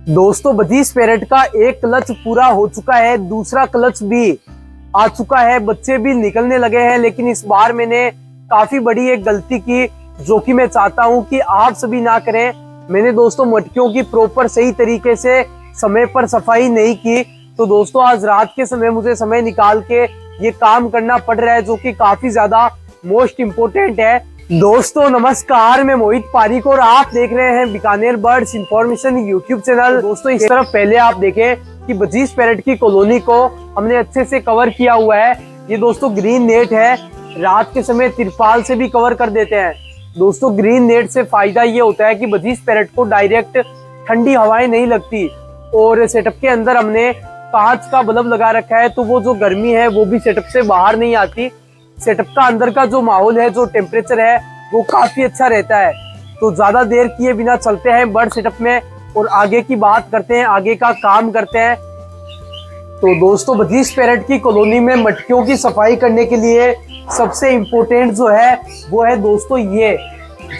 दोस्तों budgies parrot का एक क्लच पूरा हो चुका है, दूसरा क्लच भी आ चुका है, बच्चे भी निकलने लगे हैं। लेकिन इस बार मैंने काफी बड़ी एक गलती की जो कि मैं चाहता हूं कि आप सभी ना करें। मैंने दोस्तों मटकियों की प्रॉपर सही तरीके से समय पर सफाई नहीं की। तो दोस्तों आज रात के समय मुझे समय निकाल के ये काम करना पड़ रहा है जो कि काफी ज्यादा मोस्ट इम्पोर्टेंट है। दोस्तों नमस्कार, मैं मोहित पारिक और आप देख रहे हैं Bikaner birds information YouTube channel. दोस्तों इस तरफ पहले आप देखें कि बजीज पैरेट की कॉलोनी को हमने अच्छे से कवर किया हुआ है। ये दोस्तों ग्रीन नेट है, रात के समय तिरपाल से भी कवर कर देते हैं। दोस्तों ग्रीन नेट से फायदा ये होता है कि बजीज पैरेट को डायरेक्ट ठंडी हवाएं नहीं लगती और सेटअप के अंदर हमने कांच का बल्ब लगा रखा है तो वो जो गर्मी है वो भी सेटअप से बाहर नहीं आती। सेटअप का अंदर का जो माहौल है, जो टेम्परेचर है वो काफी अच्छा रहता है। तो ज्यादा देर किए बिना चलते हैं बर्ड सेटअप में और आगे की बात करते हैं, आगे का काम करते हैं। तो दोस्तों बजीज पैरेट की कॉलोनी में मटकियों की सफाई करने के लिए सबसे इम्पोर्टेंट जो है वो है दोस्तों ये,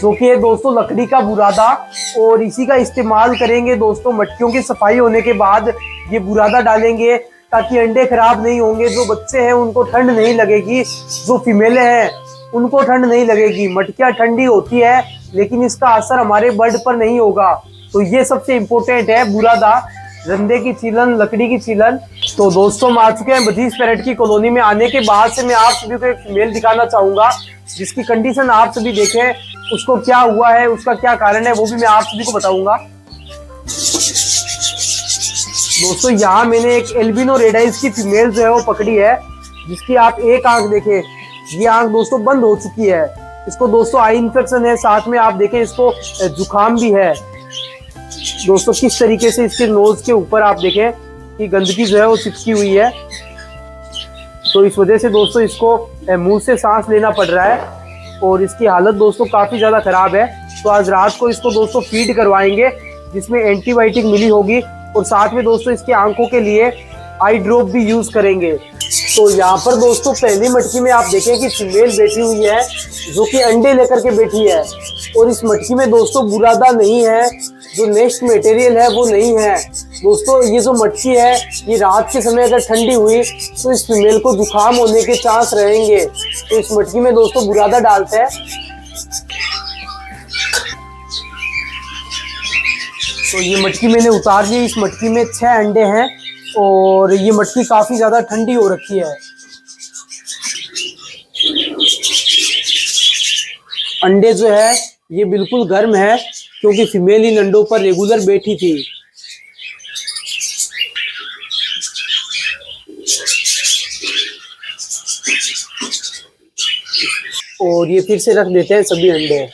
जो कि है दोस्तों लकड़ी का बुरादा, और इसी का इस्तेमाल करेंगे दोस्तों। मटकियों की सफाई होने के बाद ये बुरादा डालेंगे ताकि अंडे खराब नहीं होंगे। जो बच्चे हैं उनको ठंड नहीं लगेगी, जो फीमेले हैं उनको ठंड नहीं लगेगी। मटकियां ठंडी होती है लेकिन इसका असर हमारे बर्ड पर नहीं होगा। तो ये सबसे इम्पोर्टेंट है, बुरादा, रंदे की छीलन, लकड़ी की छीलन। तो दोस्तों हम आ चुके हैं बजीज पैरेट की कॉलोनी में। आने के बाद से मैं आप सभी को एक फीमेल दिखाना चाहूंगा जिसकी कंडीशन आप सभी देखें, उसको क्या हुआ है, उसका क्या कारण है वो भी मैं आप सभी को बताऊंगा। दोस्तों यहाँ मैंने एक एल्बिनो रेडाइस की फीमेल जो है वो पकड़ी है, जिसकी आप एक आंख देखें, ये आंख दोस्तों बंद हो चुकी है। इसको दोस्तों आई इन्फेक्शन है, साथ में आप देखें इसको जुकाम भी है। दोस्तों किस तरीके से इसके नोज के ऊपर आप देखें कि गंदगी जो है वो चिपकी हुई है। तो इस वजह से दोस्तों इसको मुंह से सांस लेना पड़ रहा है और इसकी हालत दोस्तों काफी ज्यादा खराब है। तो आज रात को इसको दोस्तों फीड करवाएंगे जिसमें एंटीबायोटिक मिली होगी और साथ में दोस्तों इसकी आंखों के लिए आई ड्रॉप भी यूज करेंगे। तो यहाँ पर दोस्तों पहली मटकी में आप देखें कि फीमेल बैठी हुई है जो कि अंडे लेकर के बैठी है, और इस मटकी में दोस्तों बुरादा नहीं है, जो नेक्स्ट मटेरियल है वो नहीं है। दोस्तों ये जो मटकी है ये रात के समय अगर ठंडी हुई तो इस फीमेल को जुकाम होने के चांस रहेंगे। तो इस मटकी में दोस्तों बुरादा डालते हैं। तो ये मटकी मैंने उतार ली। इस मटकी में 6 अंडे हैं और ये मटकी काफी ज्यादा ठंडी हो रखी है। अंडे जो है ये बिल्कुल गर्म है क्योंकि फीमेल इन अंडों पर रेगुलर बैठी थी। और ये फिर से रख देते हैं सभी अंडे।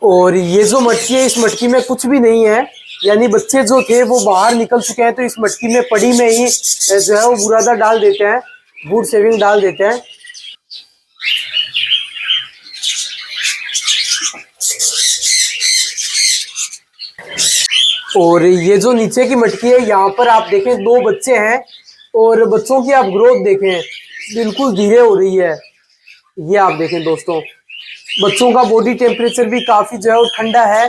और ये जो मटकी है इस मटकी में कुछ भी नहीं है, यानी बच्चे जो थे वो बाहर निकल चुके हैं। तो इस मटकी में पड़ी में ही जो है वो बुरादा डाल देते हैं, वुड सेविंग डाल देते हैं। और ये जो नीचे की मटकी है यहाँ पर आप देखें 2 बच्चे हैं और बच्चों की आप ग्रोथ देखें बिल्कुल धीरे हो रही है। ये आप देखें दोस्तों, बच्चों का बॉडी टेम्परेचर भी काफी जो है वो ठंडा है,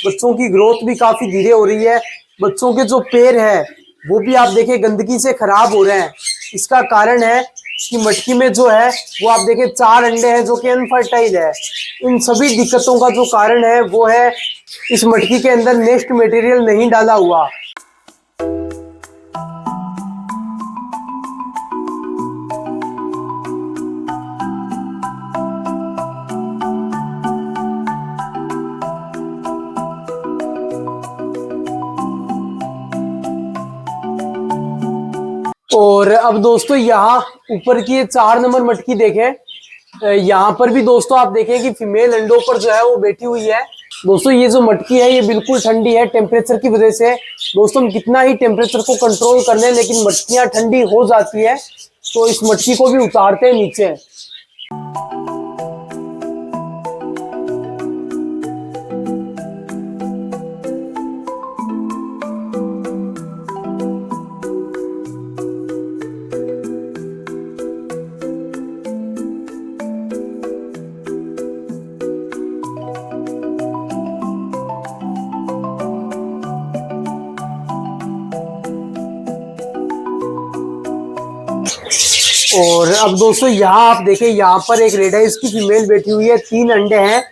बच्चों की ग्रोथ भी काफी धीरे हो रही है। बच्चों के जो पैर है वो भी आप देखें गंदगी से खराब हो रहे हैं। इसका कारण है कि मटकी में जो है वो आप देखें 4 अंडे हैं जो कि अनफर्टाइल है। इन सभी दिक्कतों का जो कारण है वो है इस मटकी के अंदर नेक्स्ट मटेरियल नहीं डाला हुआ। और अब दोस्तों यहाँ ऊपर की 4 नंबर मटकी देखें, यहाँ पर भी दोस्तों आप देखें कि फीमेल अंडों पर जो है वो बैठी हुई है। दोस्तों ये जो मटकी है ये बिल्कुल ठंडी है टेम्परेचर की वजह से। दोस्तों हम कितना ही टेम्परेचर को कंट्रोल कर लें लेकिन मटकियां ठंडी हो जाती है। तो इस मटकी को भी उतारते हैं नीचे। और अब दोस्तों यहाँ आप देखें, यहाँ पर एक रेड आइज की फीमेल बैठी हुई है, 3 अंडे हैं।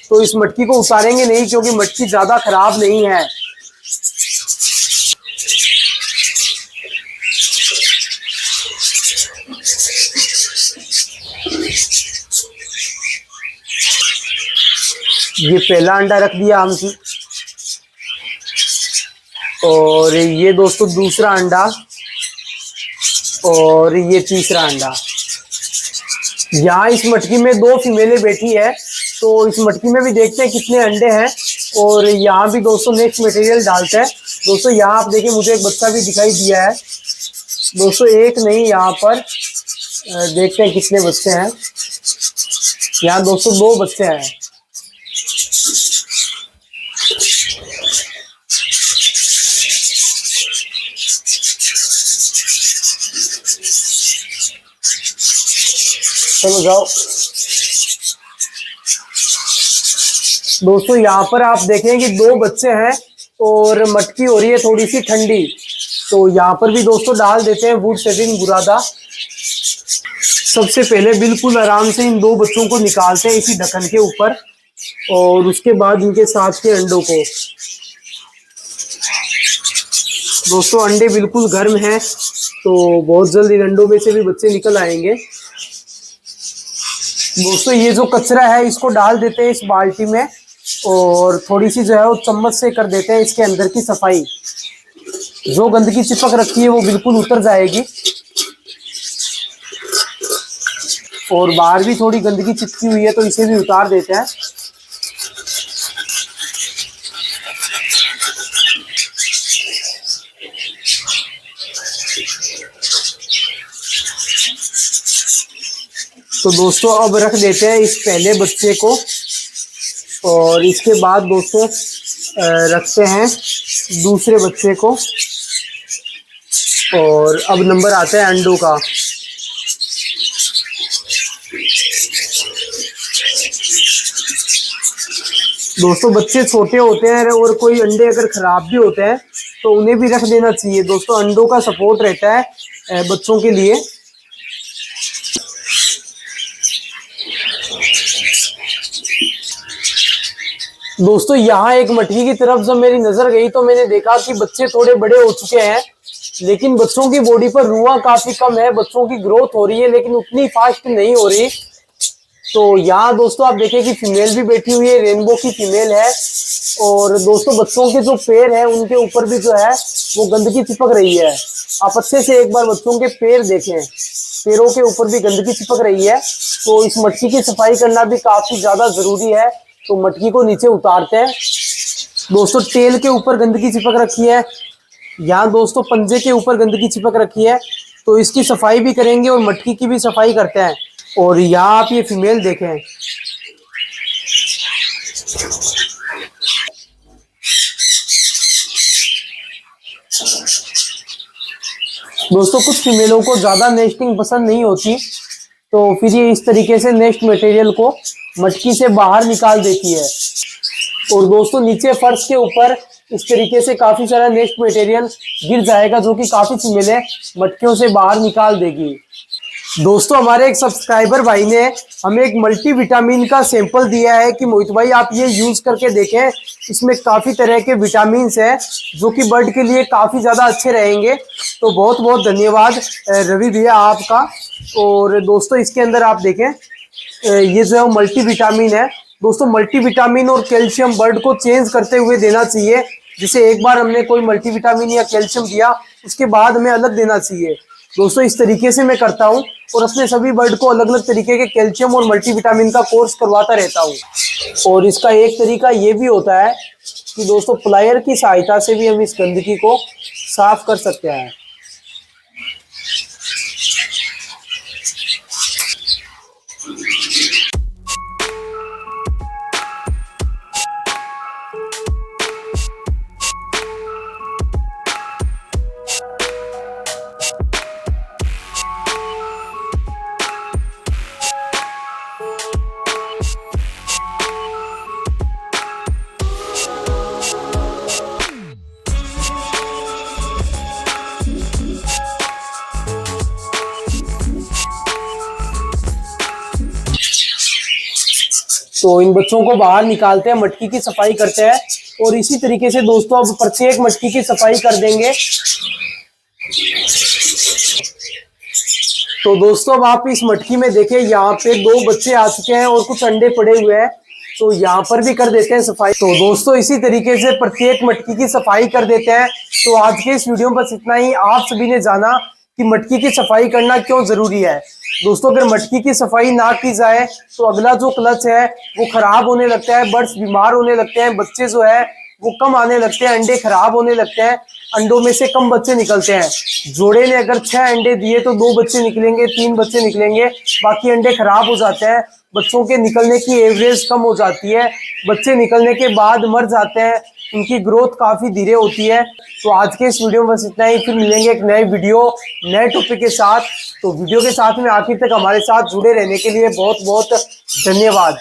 तो इस मटकी को उतारेंगे नहीं क्योंकि मटकी ज्यादा खराब नहीं है। ये पहला अंडा रख दिया हमने, और ये दोस्तों दूसरा अंडा, और ये तीसरा अंडा। यहाँ इस मटकी में 2 फीमेलें बैठी है, तो इस मटकी में भी देखते हैं कितने अंडे हैं। और यहाँ भी दोस्तों नेक्स्ट मटेरियल डालते हैं। दोस्तों यहाँ आप देखिए, मुझे एक बच्चा भी दिखाई दिया है दोस्तों, एक नहीं, यहाँ पर देखते हैं कितने बच्चे हैं। यहाँ दोस्तों 2 बच्चे हैं। चलो जाओ दोस्तों, यहाँ पर आप देखें कि 2 बच्चे हैं और मटकी हो रही है थोड़ी सी ठंडी। तो यहाँ पर भी दोस्तों डाल देते हैं वुड सेविंग बुरादा। सबसे पहले बिल्कुल आराम से इन 2 बच्चों को निकालते हैं इसी ढक्कन के ऊपर, और उसके बाद इनके साथ के अंडों को। दोस्तों अंडे बिल्कुल गर्म हैं, तो बहुत जल्द इन अंडों में से भी बच्चे निकल आएंगे। दोस्तों ये जो कचरा है इसको डाल देते हैं इस बाल्टी में, और थोड़ी सी जो है वो चम्मच से कर देते हैं इसके अंदर की सफाई। जो गंदगी चिपक रखी है वो बिल्कुल उतर जाएगी, और बाहर भी थोड़ी गंदगी चिपकी हुई है तो इसे भी उतार देते हैं। तो दोस्तों अब रख देते हैं इस पहले बच्चे को, और इसके बाद दोस्तों रखते हैं दूसरे बच्चे को। और अब नंबर आता है अंडों का। दोस्तों बच्चे छोटे होते हैं और कोई अंडे अगर खराब भी होते हैं तो उन्हें भी रख देना चाहिए। दोस्तों अंडों का सपोर्ट रहता है बच्चों के लिए। दोस्तों यहाँ एक मटकी की तरफ जब मेरी नजर गई तो मैंने देखा कि बच्चे थोड़े बड़े हो चुके हैं, लेकिन बच्चों की बॉडी पर रुआं काफी कम है। बच्चों की ग्रोथ हो रही है लेकिन उतनी फास्ट नहीं हो रही। तो यहाँ दोस्तों आप देखें कि फीमेल भी बैठी हुई है, रेनबो की फीमेल है। और दोस्तों बच्चों के जो पैर है उनके ऊपर भी जो है वो गंदगी चिपक रही है। आप अच्छे से एक बार बच्चों के पैर देखें, पैरों के ऊपर भी गंदगी चिपक रही है। तो इस मटकी की सफाई करना भी काफी ज्यादा जरूरी है। तो मटकी को नीचे उतारते हैं। दोस्तों टेल के ऊपर गंदगी चिपक रखी है, यहाँ दोस्तों पंजे के ऊपर गंदगी चिपक रखी है, तो इसकी सफाई भी करेंगे और मटकी की भी सफाई करते हैं। और यहाँ आप ये फीमेल देखें, दोस्तों कुछ फीमेलों को ज्यादा नेस्टिंग पसंद नहीं होती, तो फिर ये इस तरीके से नेस्ट मटेरियल को मटकी से बाहर निकाल देती है। और दोस्तों नीचे फर्श के ऊपर इस तरीके से काफी सारा नेस्ट मटेरियल गिर जाएगा, जो कि काफी फीमेलें मटकियों से बाहर निकाल देगी। दोस्तों हमारे एक सब्सक्राइबर भाई ने हमें एक मल्टीविटामिन का सैंपल दिया है कि मोहित भाई आप ये यूज करके देखें, इसमें काफी तरह के विटामिन है जो कि बर्ड के लिए काफी ज्यादा अच्छे रहेंगे। तो बहुत बहुत धन्यवाद रवि भैया आपका। और दोस्तों इसके अंदर आप देखें ये जो है मल्टीविटामिन है। दोस्तों मल्टीविटामिन और कैल्शियम बर्ड को चेंज करते हुए देना चाहिए। जैसे एक बार हमने कोई मल्टीविटामिन या कैल्शियम दिया उसके बाद हमें अलग देना चाहिए। दोस्तों इस तरीके से मैं करता हूँ और अपने सभी बर्ड को अलग अलग तरीके के कैल्शियम और मल्टीविटामिन का कोर्स करवाता रहता हूँ। और इसका एक तरीका ये भी होता है कि दोस्तों प्लायर की सहायता से भी हम इस गंदगी को साफ कर सकते हैं। तो इन बच्चों को बाहर निकालते हैं, मटकी की सफाई करते हैं और इसी तरीके से दोस्तों अब प्रत्येक मटकी की सफाई कर देंगे। तो दोस्तों अब आप इस मटकी में देखें, यहाँ पे 2 बच्चे आ चुके हैं और कुछ अंडे पड़े हुए हैं, तो यहाँ पर भी कर देते हैं सफाई। तो दोस्तों इसी तरीके से प्रत्येक मटकी की सफाई कर देते हैं। तो आज के इस वीडियो में बस इतना ही। आप सभी ने जाना कि मटकी की सफाई करना क्यों जरूरी है। दोस्तों अगर मटकी की सफाई ना की जाए तो अगला जो क्लच है वो खराब होने लगता है, बर्ड्स बीमार होने लगते हैं, बच्चे जो है वो कम आने लगते हैं, अंडे खराब होने लगते हैं, अंडों में से कम बच्चे निकलते हैं। जोड़े ने अगर 6 अंडे दिए तो 2 बच्चे निकलेंगे, 3 बच्चे निकलेंगे, बाकी अंडे खराब हो जाते हैं। बच्चों के निकलने की एवरेज कम हो जाती है, बच्चे निकलने के बाद मर जाते हैं, उनकी ग्रोथ काफी धीरे होती है। तो आज के इस वीडियो में बस इतना ही, फिर मिलेंगे एक नए वीडियो नए टॉपिक के साथ। तो वीडियो के साथ में आखिर तक हमारे साथ जुड़े रहने के लिए बहुत बहुत धन्यवाद।